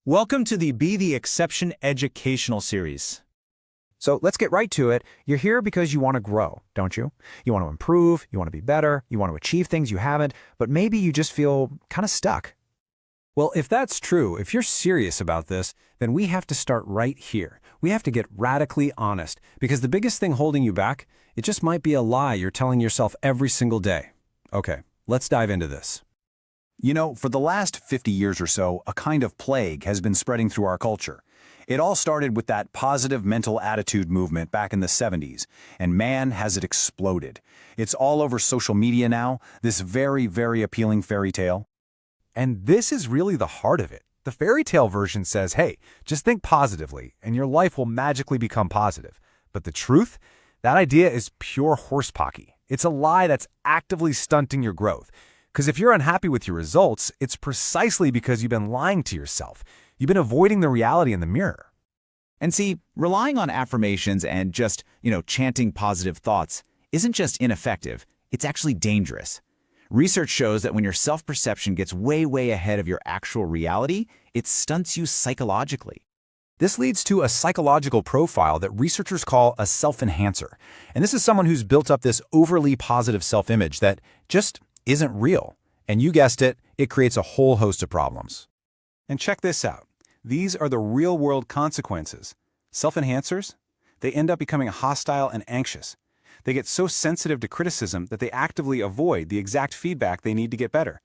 Welcome to the Be the Exception educational series. So let's get right to it. You're here because you want to grow, don't you? You want to improve, you want to be better, you want to achieve things you haven't, but maybe you just feel kind of stuck. Well, if that's true, if you're serious about this, then we have to start right here. We have to get radically honest, because the biggest thing holding you back, it just might be a lie you're telling yourself every single day. Okay, let's dive into this. You know, for the last 50 years or so, a kind of plague has been spreading through our culture. It all started with that positive mental attitude movement back in the 70s, and man, has it exploded. It's all over social media now, this very, very appealing fairy tale. And this is really the heart of it. The fairy tale version says, hey, just think positively, and your life will magically become positive. But the truth? That idea is pure horse pocky. It's a lie that's actively stunting your growth. Because if you're unhappy with your results, it's precisely because you've been lying to yourself. You've been avoiding the reality in the mirror. And see, relying on affirmations and just, chanting positive thoughts isn't just ineffective, it's actually dangerous. Research shows that when your self-perception gets way, way ahead of your actual reality, it stunts you psychologically. This leads to a psychological profile that researchers call a self-enhancer. And this is someone who's built up this overly positive self-image that just isn't real. And you guessed it, it creates a whole host of problems. And check this out. These are the real-world consequences. Self-enhancers, they end up becoming hostile and anxious. They get so sensitive to criticism that they actively avoid the exact feedback they need to get better.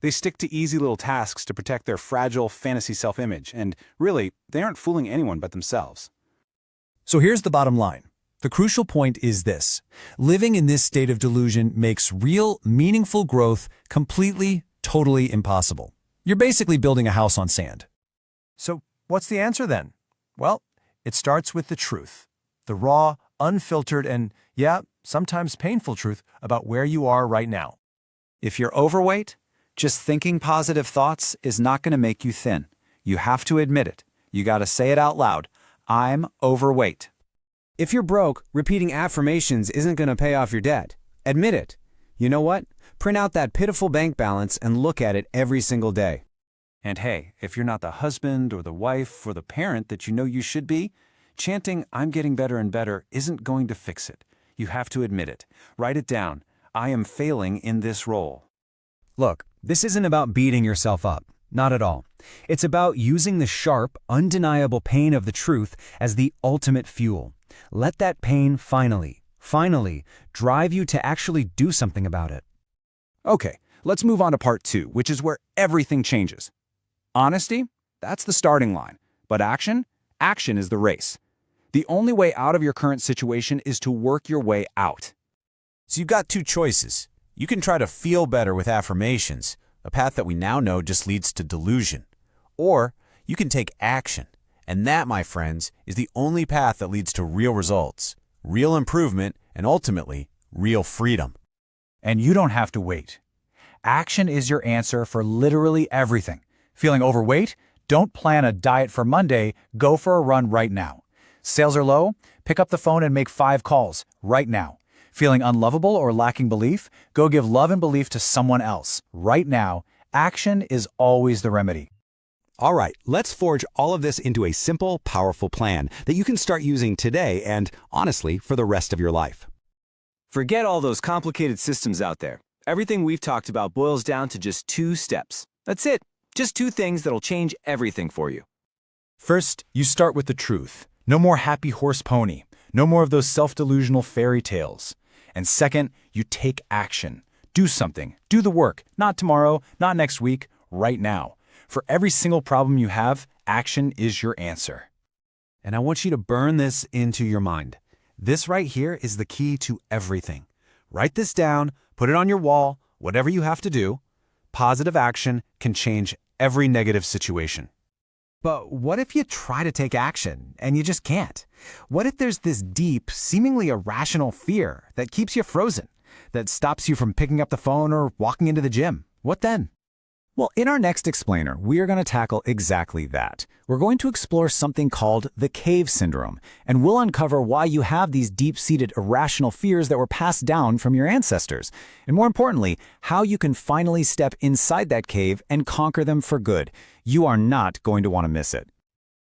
They stick to easy little tasks to protect their fragile fantasy self-image, and really, they aren't fooling anyone but themselves. So here's the bottom line. The crucial point is this. Living in this state of delusion makes real, meaningful growth completely, totally impossible. You're basically building a house on sand. So what's the answer then? Well, it starts with the truth. The raw, unfiltered, and, yeah, sometimes painful truth about where you are right now. If you're overweight, just thinking positive thoughts is not going to make you thin. You have to admit it. You got to say it out loud. I'm overweight. If you're broke, repeating affirmations isn't going to pay off your debt. Admit it. You know what? Print out that pitiful bank balance and look at it every single day. And hey, if you're not the husband or the wife or the parent that you know you should be, chanting, I'm getting better and better isn't going to fix it. You have to admit it. Write it down. I am failing in this role. Look, this isn't about beating yourself up. Not at all. It's about using the sharp, undeniable pain of the truth as the ultimate fuel. Let that pain finally drive you to actually do something about it. Okay, let's move on to part 2, which is where everything changes. Honesty, that's the starting line. But action is the race. The only way out of your current situation is to work your way out. So you've got two choices. You can try to feel better with affirmations, a path that we now know just leads to delusion. Or you can take action. And that, my friends, is the only path that leads to real results, real improvement, and ultimately, real freedom. And you don't have to wait. Action is your answer for literally everything. Feeling overweight? Don't plan a diet for Monday, go for a run right now. Sales are low? Pick up the phone and make 5 calls right now. Feeling unlovable or lacking belief? Go give love and belief to someone else right now. Action is always the remedy. All right, let's forge all of this into a simple, powerful plan that you can start using today and, honestly, for the rest of your life. Forget all those complicated systems out there. Everything we've talked about boils down to just 2 steps. That's it. Just 2 things that'll change everything for you. First, you start with the truth. No more happy horse pony. No more of those self-delusional fairy tales. And second, you take action. Do something. Do the work. Not tomorrow, not next week, right now. For every single problem you have, action is your answer. And I want you to burn this into your mind. This right here is the key to everything. Write this down, put it on your wall, whatever you have to do. Positive action can change every negative situation. But what if you try to take action and you just can't? What if there's this deep, seemingly irrational fear that keeps you frozen, that stops you from picking up the phone or walking into the gym? What then? Well, in our next explainer, we are going to tackle exactly that. We're going to explore something called the cave syndrome, and we'll uncover why you have these deep-seated irrational fears that were passed down from your ancestors. And more importantly, how you can finally step inside that cave and conquer them for good. You are not going to want to miss it.